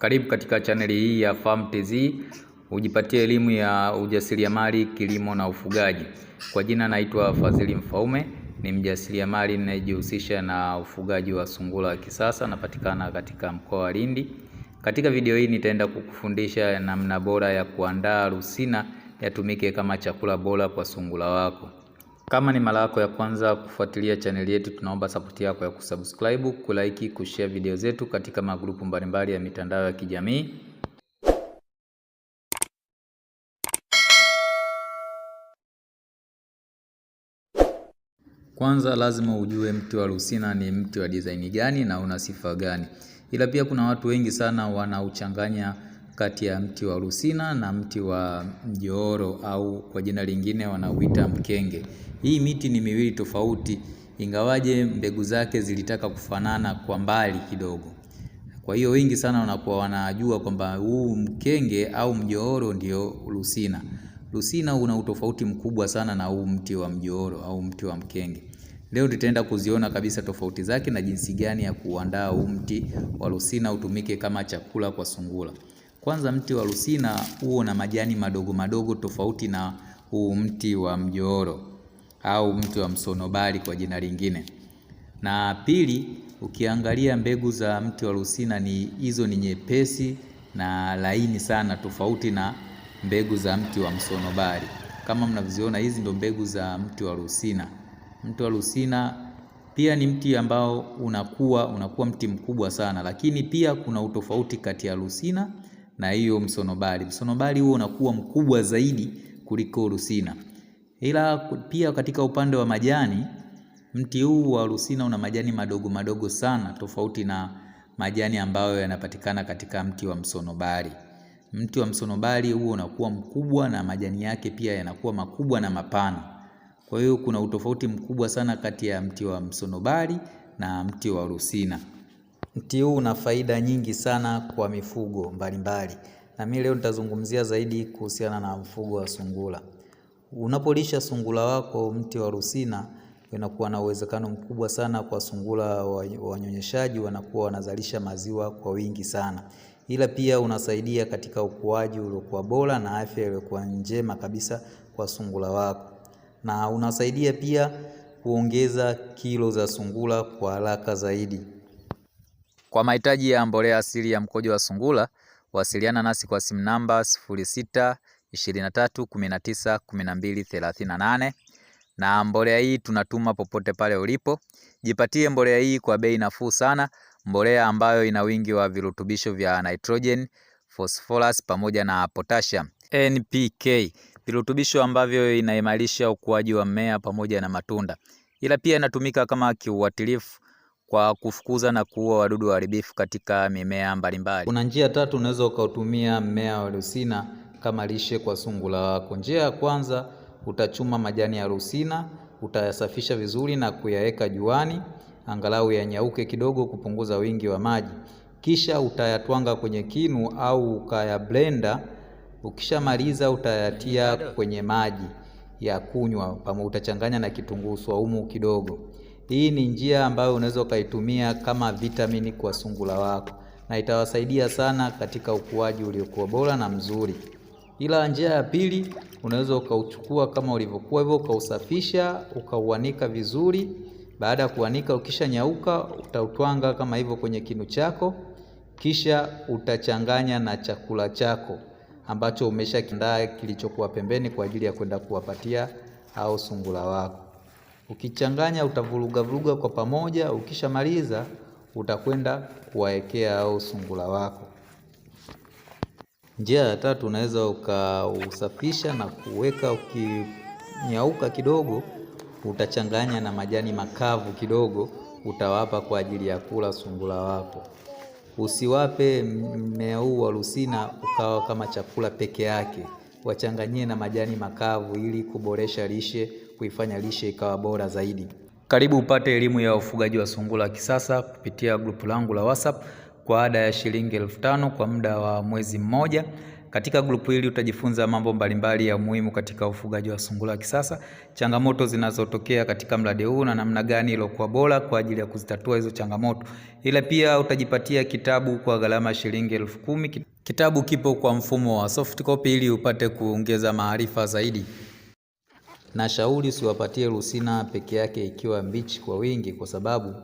Karibu katika chaneli hii ya Farm TZ, ujipatie elimu ya ujasiriamali, kilimo na ufugaji. Kwa jina naitwa Fadhili Mfaume, ni mjasiriamali ninayejihusisha na ufugaji wa sungura wa kisasa, napatikana katika mkoa wa Lindi. Katika video hii nitaenda kukufundisha namna bora ya kuandaa rusina yatumike kama chakula bora kwa sungura wako. Kama ni mara yako ya kwanza kufuatilia chaneli yetu, tunaomba support yako ya kusubscribe, kulike, kushare video zetu katika magrupu mbalimbali ya mitandao ya kijamii. Kwanza lazima ujue mti wa rusina ni mti wa design gani na una sifa gani. Ila pia kuna watu wengi sana wanauchanganya kati ya mti wa rusina na mti wa mjooro au kwa jina lingine wanauita mkenge. Hii miti ni miwili tofauti, ingawaje mbegu zake zilitaka kufanana kwa mbali kidogo. Kwa hiyo wengi sana wanakuwa wanajua kwamba huu mkenge au mjooro ndio rusina. Rusina una utofauti mkubwa sana na huu mti wa mjooro au mti wa mkenge. Leo tutaenda kuziona kabisa tofauti zake na jinsi gani ya kuandaa huu mti wa rusina utumike kama chakula kwa sungura. Kwanza, mti wa rusina huo na majani madogo madogo tofauti na huu mti wa mjooro au mti wa msonobari kwa jina lingine. Na pili, ukiangalia mbegu za mti wa rusina hizo ni nyepesi na laini sana, tofauti na mbegu za mti wa msonobari. Kama mnavyoziona, hizi ndo mbegu za mti wa rusina. Mti wa rusina pia ni mti ambao unakuwa mti mkubwa sana, lakini pia kuna utofauti kati ya rusina na hiyo msonobari. Msonobari huo unakuwa mkubwa zaidi kuliko rusina. Ila pia katika upande wa majani, mti huu wa rusina una majani madogo madogo sana, tofauti na majani ambayo yanapatikana katika mti wa msonobari. Mti wa msonobari huo unakuwa mkubwa na majani yake pia yanakuwa makubwa na mapana. Kwa hiyo kuna utofauti mkubwa sana kati ya mti wa msonobari na mti wa rusina. Mti huu una faida nyingi sana kwa mifugo mbalimbali. Na mimi leo nitazungumzia zaidi kuhusiana na mfugo wa sungura. Unapolisha sungura wako mti wa rusina, inakuwa na uwezekano mkubwa sana kwa sungura wanyonyeshaji wanakuwa wanazalisha maziwa kwa wingi sana. Ila pia unasaidia katika ukuaji uliokuwa bora na afya iliyokuwa njema kabisa kwa sungura wako. Na unasaidia pia kuongeza kilo za sungura kwa haraka zaidi. Kwa mahitaji ya mbolea asili ya mkojo wa sungura, wasiliana nasi kwa simu namba 0623191238. Na mbolea hii tunatuma popote pale ulipo. Jipatie mbolea hii kwa bei nafuu sana, mbolea ambayo ina wingi wa virutubisho vya nitrogen, phosphorus pamoja na potassium, NPK, virutubisho ambavyo inaimarisha ukuaji wa mmea pamoja na matunda. Ila pia inatumika kama kiuatilifu kwa kufukuza na kuua wadudu waharibifu katika mimea mbalimbali. Kuna njia tatu unaweza ukautumia mmea wa rusina kama lishe kwa sungura wako. Njia ya kwanza, utachuma majani ya rusina, utayasafisha vizuri na kuyaweka juani angalau yanyauke kidogo kupunguza wingi wa maji. Kisha utayatwanga kwenye kinu au ukaya blender. Ukishamaliza utayatia kwenye maji ya kunywa pamoja, utachanganya na kitunguu saumu kidogo. Hii ni njia ambayo unaweza ukaitumia kama vitamini kwa sungura wako na itawasaidia sana katika ukuaji uliokuwa bora na mzuri. Ila njia ya pili, unaweza ukauchukua kama ulivyokuwa hivyo, ukausafisha, ukauanika vizuri. Baada ya kuanika, ukishanyauka utautwanga kama hivyo kwenye kinu chako, kisha utachanganya na chakula chako ambacho umeshakiandaa kilichokuwa pembeni kwa ajili ya kwenda kuwapatia hao sungura wako. Ukichanganya utavuruga kwa pamoja, ukishamaliza utakwenda kuwaekea hao sungura wako. Njia ya tatu, unaweza ukausafisha na kuweka, ukinyauka kidogo utachanganya na majani makavu kidogo, utawapa kwa ajili ya kula sungura wako. Usiwape mmea huu wa rusina ukawa kama chakula peke yake, wachanganyie na majani makavu ili kuboresha lishe, kuifanya lishe ikawa bora zaidi. Karibu upate elimu ya ufugaji wa sungura kisasa kupitia grupu langu la WhatsApp kwa ada ya shilingi 5,000 kwa muda wa mwezi mmoja. Katika grupu hili utajifunza mambo mbalimbali ya muhimu katika ufugaji wa sungura wa kisasa, changamoto zinazotokea katika mradi huu na namna gani iliyokuwa bora kwa ajili ya kuzitatua hizo changamoto. Ila pia utajipatia kitabu kwa gharama shilingi 10,000. Kitabu kipo kwa mfumo wa soft copy ili upate kuongeza maarifa zaidi. Na shauri usiwapatie Lucina peke yake ikiwa mbichi kwa wingi, kwa sababu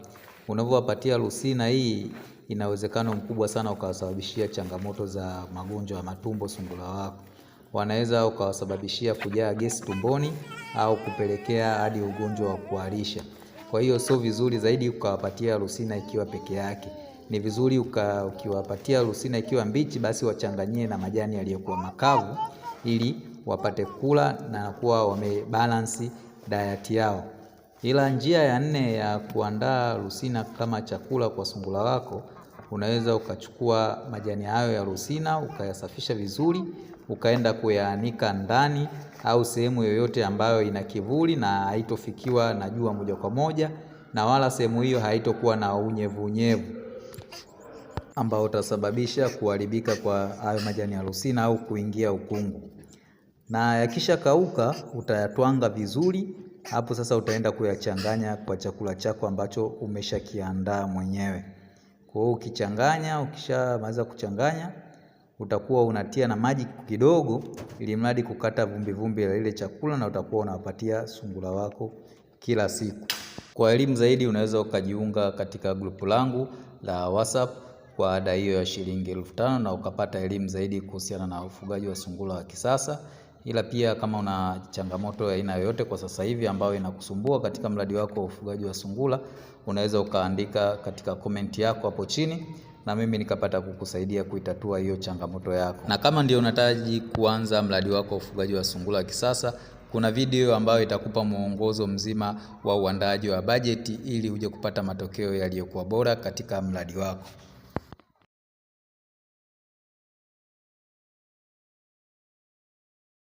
unavyowapatia Lucina hii ina uwezekano mkubwa sana ukawasababishia changamoto za magonjwa ya matumbo sungura wako. Wanaweza ukawasababishia kujaa gesi tumboni au kupelekea hadi ugonjwa wa kuharisha. Kwa hiyo sio vizuri zaidi ukawapatia Lucina ikiwa peke yake. Ni vizuri ukiwapatia Lucina ikiwa mbichi, basi wachanganyie na majani yaliyokuwa makavu ili wapate kula na kuwa wamebalance diet yao. Ila njia ya 4 ya kuandaa Lucina kama chakula kwa sungura wako, unaweza ukachukua majani hayo ya Lucina ukayasafisha vizuri, ukaenda kuyaanika ndani au sehemu yoyote ambayo ina kivuli na haitofikiwa na jua moja kwa moja, na wala sehemu hiyo haitokuwa na unyevu ambao utasababisha kuharibika kwa hayo majani ya Lucina au kuingia ukungu. Na yakisha kauka utayatwanga vizuri. Hapo sasa utaenda kuyachanganya kwa chakula chako ambacho umeshakiandaa mwenyewe. Kwa hiyo ukishamaliza kuchanganya, utakuwa unatia na maji kidogo ili mradi kukata vumbi la ile chakula, na utakuwa unawapatia sungura wako kila siku. Kwa elimu zaidi unaweza ukajiunga katika grupu langu la WhatsApp kwa ada hiyo ya shilingi 5,000 na ukapata elimu zaidi kuhusiana na ufugaji wa sungura wa kisasa. Ila pia kama una changamoto ya aina yoyote kwa sasa hivi ambayo inakusumbua katika mradi wako wa ufugaji wa sungura, unaweza ukaandika katika comment yako hapo chini na mimi nikapata kukusaidia kuitatua hiyo changamoto yako. Na kama ndio unahitaji kuanza mradi wako wa ufugaji wa sungura wa kisasa, kuna video ambayo itakupa mwongozo mzima wa uandaaji wa bajeti ili uje kupata matokeo yaliyokuwa bora katika mradi wako.